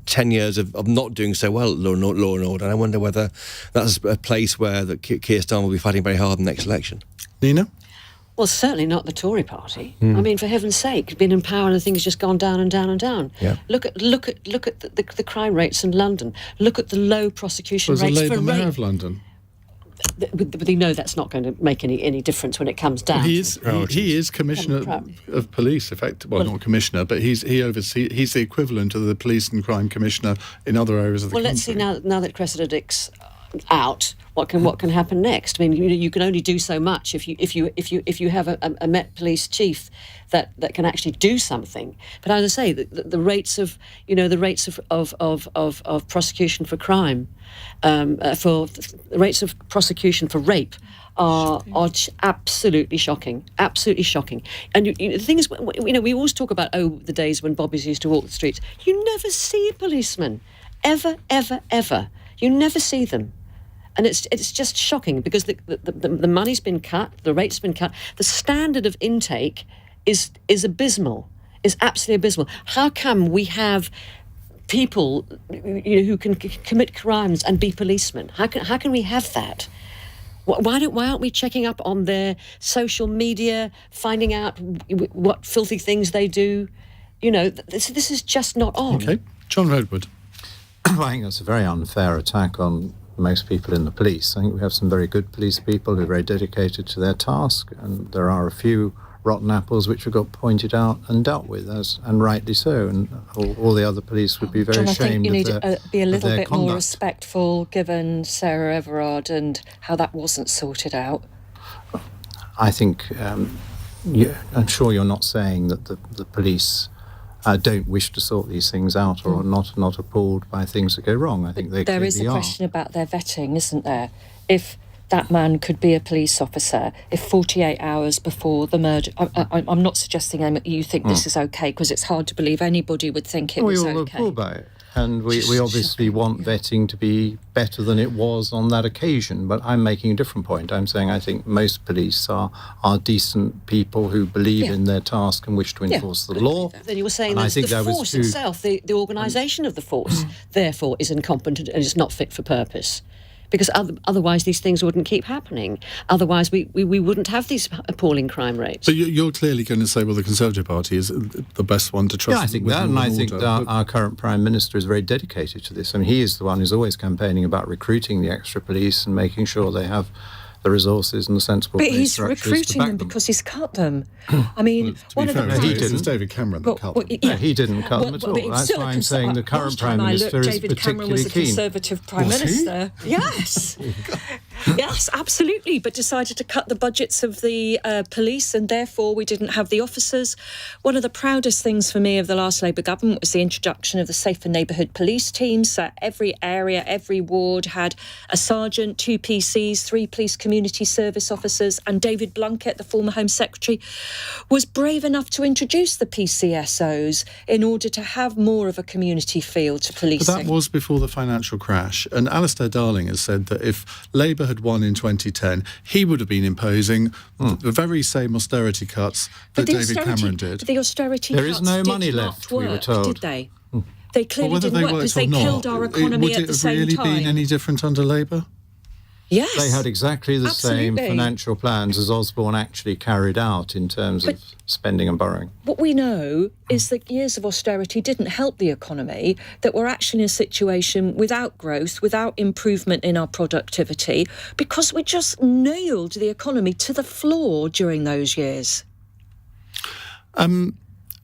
10 years of not doing so well at law and order. And I wonder whether that's a place where Keir Starmer will be fighting very hard in the next election. Nina? Well, certainly not the Tory party. I mean, for heaven's sake, been in power and the thing's just gone down and down and down. Yeah. Look at the crime rates in London. Look at the low prosecution There's rates a for Labour rape. mayor of London. But they know that's not going to make any difference when it comes down. He is commissioner of police, well, not commissioner, but he's the equivalent of the police and crime commissioner in other areas of the country. Well, let's see now that Cressida Dick's out, what can happen next? I mean, you can only do so much if you have a Met Police chief that can actually do something. But as I say, the rates of prosecution for crime, for the rates of prosecution for rape are absolutely shocking. And the thing is, we always talk about the days when bobbies used to walk the streets. You never see a policeman, ever. You never see them. And it's just shocking because the money's been cut, the rate's been cut, the standard of intake is abysmal, is absolutely abysmal. How come we have people who can commit crimes and be policemen? How can we have that? Why aren't we checking up on their social media, finding out what filthy things they do? This is just not on. Okay, John Redwood. I think that's a very unfair attack on most people in the police. I think we have some very good police people who are very dedicated to their task, and there are a few rotten apples which have got pointed out and dealt with, and rightly so, and all the other police would be very John, ashamed I think you of need to be a little bit conduct. more respectful, given Sarah Everard and how that wasn't sorted out. I think, I'm sure you're not saying that the police don't wish to sort these things out or are not appalled by things that go wrong. I think they There is a question about their vetting, isn't there? If that man could be a police officer, if 48 hours before the murder... I'm not suggesting that you think this is okay, because it's hard to believe anybody would think it was okay. We all appalled by it. And we obviously want vetting to be better than it was on that occasion. But I'm making a different point. I'm saying I think most police are decent people who believe in their task and wish to enforce the law. Then you were saying that the force itself, the organisation of the force, therefore, is incompetent and is not fit for purpose. Because otherwise these things wouldn't keep happening. Otherwise we wouldn't have these appalling crime rates. But you're clearly going to say, well, the Conservative Party is the best one to trust. Yeah, I think that, and I think that our current Prime Minister is very dedicated to this. I mean, he is the one who's always campaigning about recruiting the extra police and making sure they have the resources and the sensible police structures. But he's recruiting them because he's cut them. I mean, one of the he didn't. It's David Cameron that cut them. No, he didn't cut them at all. That's why I'm saying the current Prime Minister is particularly keen. David Cameron was a Conservative Prime Minister. Yes. Yes, absolutely. But decided to cut the budgets of the police, and therefore we didn't have the officers. One of the proudest things for me of the last Labour government was the introduction of the Safer Neighbourhood Police teams. So every area, every ward had a sergeant, 2 PCs, 3 police community service officers, and David Blunkett, the former Home Secretary, was brave enough to introduce the PCSOs in order to have more of a community feel to policing. But that was before the financial crash, and Alistair Darling has said that if Labour had won in 2010, he would have been imposing the very same austerity cuts that David Cameron did. The austerity there cuts is no money did left, not work, we were told. Did they? They clearly didn't work because they killed our economy at the same time. Would it have really been any different under Labour? Yes. They had exactly the same financial plans as Osborne actually carried out in terms of spending and borrowing. What we know is that years of austerity didn't help the economy, that we're actually in a situation without growth, without improvement in our productivity, because we just nailed the economy to the floor during those years.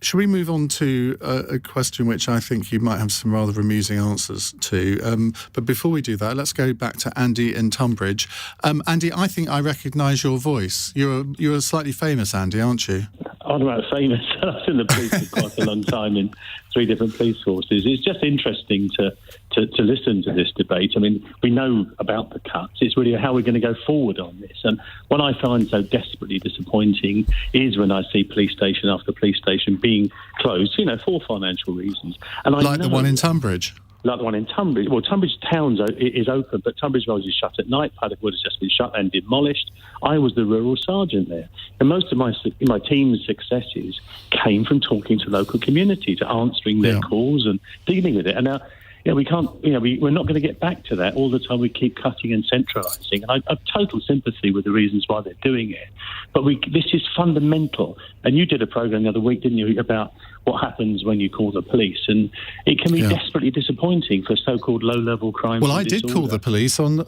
Shall we move on to a question which I think you might have some rather amusing answers to? But before we do that, let's go back to Andy in Tunbridge. Andy, I think I recognise your voice. You're slightly famous, Andy, aren't you? I'm not famous. I was in the police for quite a long time in 3 different police forces. It's just interesting to listen to this debate. I mean, we know about the cuts. It's really how we're going to go forward on this. And what I find so desperately disappointing is when I see police station after police station being closed, for financial reasons. And I the one in Tunbridge? Like the one in Tunbridge. Well, Tunbridge Town is open, but Tunbridge Wells is shut at night. Paddock Wood has just been shut and demolished. I was the rural sergeant there. And most of my team's successes came from talking to local community, to answering their calls and dealing with it. And now, we can't. We're not going to get back to that all the time. We keep cutting and centralising, and I've total sympathy with the reasons why they're doing it. But this is fundamental. And you did a programme the other week, didn't you, about what happens when you call the police, and it can be desperately disappointing for so-called low-level crime. Well, I did call the police on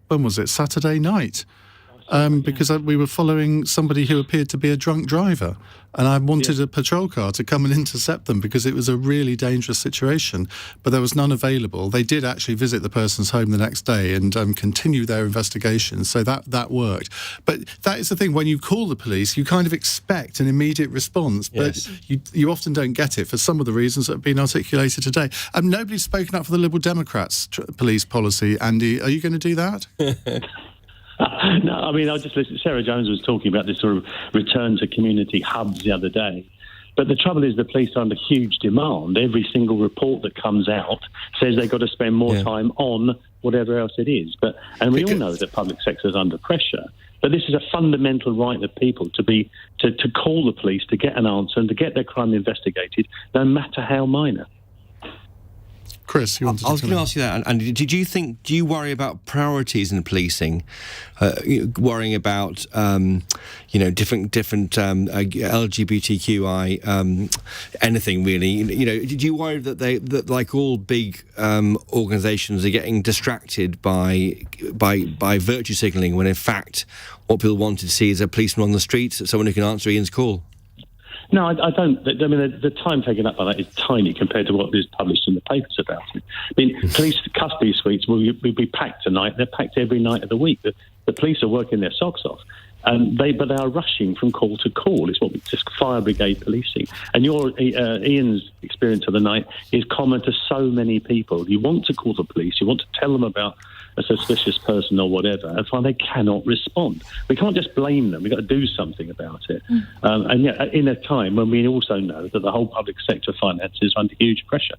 when was it, Saturday night, because we were following somebody who appeared to be a drunk driver, and I wanted a patrol car to come and intercept them because it was a really dangerous situation, but there was none available. They did actually visit the person's home the next day and continue their investigation, so that worked. But that is the thing, when you call the police, you kind of expect an immediate response, but you often don't get it for some of the reasons that have been articulated today. Nobody's spoken up for the Liberal Democrats' police policy. Andy, are you going to do that? No, I mean, I just listened. Sarah Jones was talking about this sort of return to community hubs the other day. But the trouble is the police are under huge demand. Every single report that comes out says they've got to spend more time on whatever else it is. And we all know that public sector is under pressure. But this is a fundamental right of people to call the police, to get an answer and to get their crime investigated, no matter how minor. Chris, I was going to ask you that. And do you worry about priorities in policing? Worrying about different LGBTQI anything really? Do you worry that like all big organisations are getting distracted by virtue signalling when in fact what people wanted to see is a policeman on the street, someone who can answer Ian's call? No, I don't. I mean, the time taken up by that is tiny compared to what is published in the papers about it. I mean, police custody suites will be packed tonight. They're packed every night of the week. The police are working their socks off. But they are rushing from call to call. It's what we just fire brigade policing. And Ian's experience of the night is common to so many people. You want to call the police, you want to tell them about a suspicious person or whatever, and find they cannot respond. We can't just blame them. We've got to do something about it. And yet, in a time when we also know that the whole public sector finances are under huge pressure.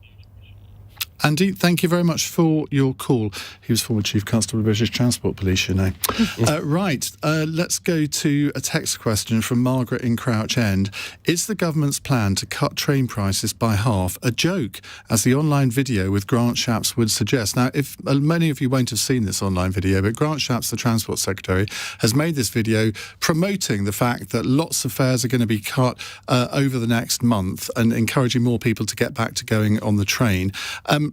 Andy, thank you very much for your call. He was former Chief Constable of the British Transport Police, you know. Let's go to a text question from Margaret in Crouch End. Is the government's plan to cut train prices by half a joke, as the online video with Grant Shapps would suggest? Now, if many of you won't have seen this online video, but Grant Shapps, the Transport Secretary, has made this video promoting the fact that lots of fares are going to be cut over the next month and encouraging more people to get back to going on the train.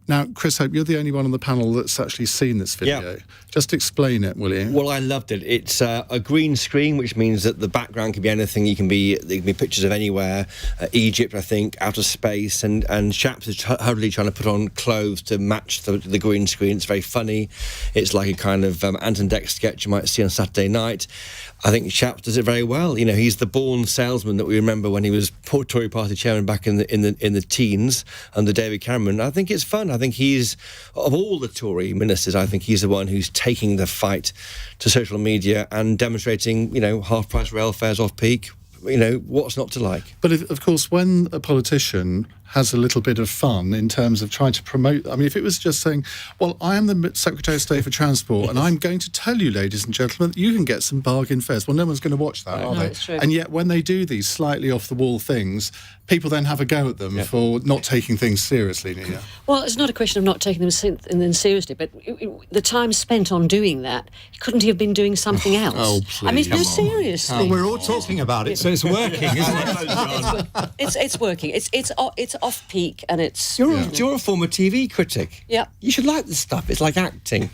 Now, Chris Hope, you're the only one on the panel that's actually seen this video. Yeah. Just explain it, will you? Well, I loved it. It's a green screen, which means that the background can be anything. There can be pictures of anywhere. Egypt, I think, outer space, and Shapps is hurriedly trying to put on clothes to match the green screen. It's very funny. It's like a kind of Anton Deck sketch you might see on Saturday night. I think Shapps does it very well. You know, he's the born salesman that we remember when he was Tory Party chairman back in the teens under David Cameron. I think it's fun. I think he's, of all the Tory ministers, I think he's the one who's taking the fight to social media and demonstrating, half-price rail fares off-peak. What's not to like? But of course, when a politician has a little bit of fun in terms of trying to promote... I mean, if it was just saying, well, I am the Secretary of State for Transport and I'm going to tell you, ladies and gentlemen, that you can get some bargain fares. Well, no one's going to watch that, are they? That's true. And yet, when they do these slightly off-the-wall things, people then have a go at them for not taking things seriously, Nina. Well, it's not a question of not taking them seriously, but the time spent on doing that, couldn't he have been doing something else? Oh, please. I mean, no, seriously. Well, we're all talking about it, so it's working, isn't it? It's working. It's off-peak and it's... You're a former TV critic. Yeah. You should like this stuff. It's like acting.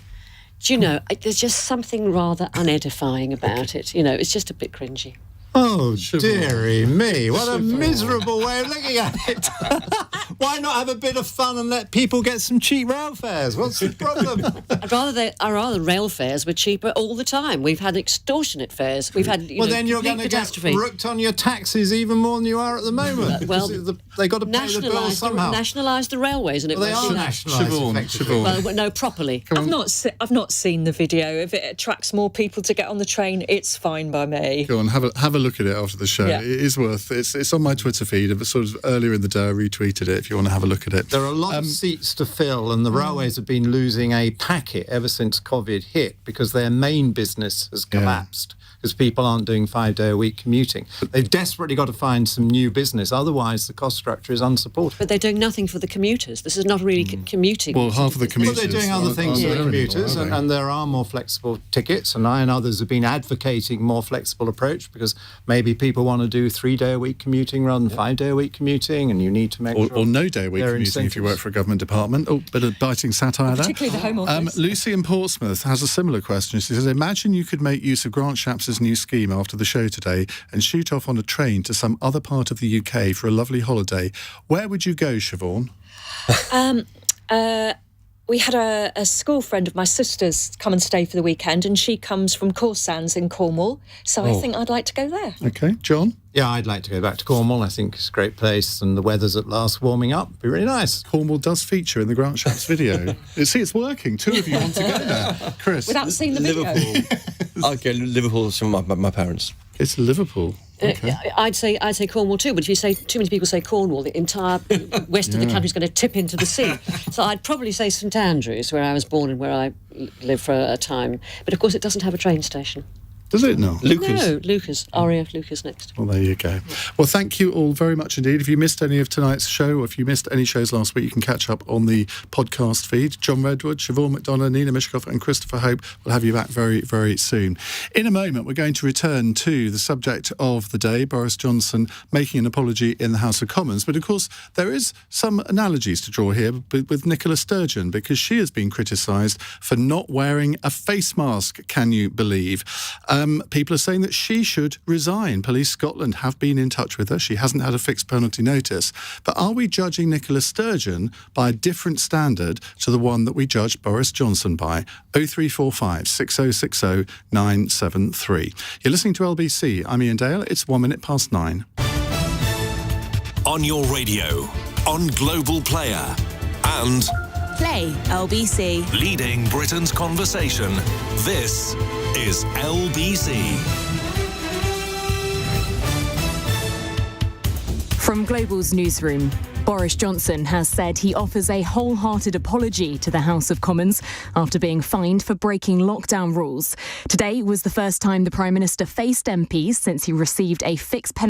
Do you know, there's just something rather unedifying about it. It's just a bit cringy. Oh, dearie me. What a miserable way of looking at it. Why not have a bit of fun and let people get some cheap rail fares? What's the problem? I'd rather rail fares were cheaper all the time. We've had extortionate fares. We've had, then you're going to get rooked on your taxes even more than you are at the moment. Well, they got to pay the bill somehow. Nationalise the railways, and it they won't are be that. nationalised. Well, no, properly. I've not seen the video. If it attracts more people to get on the train, it's fine by me. Go on, have a look at it after the show. Yeah. It is worth. It's on my Twitter feed. It was sort of earlier in the day. I retweeted it. If you want to have a look at it, there are a lot of seats to fill, and the railways have been losing a packet ever since COVID hit because their main business has collapsed. because people aren't doing 5-day-a-week commuting. They've desperately got to find some new business, otherwise the cost structure is unsupported. But they're doing nothing for the commuters. This is not really commuting. Well, half of the commuters... Well, they're doing other things for the commuters, and there are more flexible tickets, and I and others have been advocating more flexible approach, because maybe people want to do 3-day-a-week commuting rather than 5-day-a-week commuting, and you need to make sure... Or no day-a-week commuting if you work for a government department. Oh, bit of biting satire there. Particularly the Home Office. Lucy in Portsmouth has a similar question. She says, imagine you could make use of Grant Shapps' new scheme after the show today and shoot off on a train to some other part of the UK for a lovely holiday. Where would you go, Siobhain? We had a school friend of my sister's come and stay for the weekend, and she comes from Corsands in Cornwall, so I think I'd like to go there. OK. John? Yeah, I'd like to go back to Cornwall. I think it's a great place, and the weather's at last warming up. It'd be really nice. Cornwall does feature in the Grant Shapps video. See, it's working. 2 of you want to go there. Chris? Without seeing the video. Liverpool. I'll go Liverpool from my parents. It's Liverpool. Okay. I'd say Cornwall too, but if you say too many people say Cornwall, the entire west of the country is going to tip into the sea. So I'd probably say St Andrews, where I was born and where I lived for a time. But of course, it doesn't have a train station. Does it not? No, Lucas. RAF Lucas next. Well, there you go. Well, thank you all very much indeed. If you missed any of tonight's show, or if you missed any shows last week, you can catch up on the podcast feed. John Redwood, Siobhain McDonagh, Nina Myskow and Christopher Hope will have you back very, very soon. In a moment, we're going to return to the subject of the day, Boris Johnson making an apology in the House of Commons. But of course, there is some analogies to draw here with Nicola Sturgeon, because she has been criticised for not wearing a face mask, can you believe? People are saying that she should resign. Police Scotland have been in touch with her. She hasn't had a fixed penalty notice. But are we judging Nicola Sturgeon by a different standard to the one that we judged Boris Johnson by? 0345 6060 973. You're listening to LBC. I'm Iain Dale. It's 1 minute past 9. On your radio, on Global Player, and... Play LBC. Leading Britain's conversation. This is LBC. From Global's newsroom, Boris Johnson has said he offers a wholehearted apology to the House of Commons after being fined for breaking lockdown rules. Today was the first time the Prime Minister faced MPs since he received a fixed penalty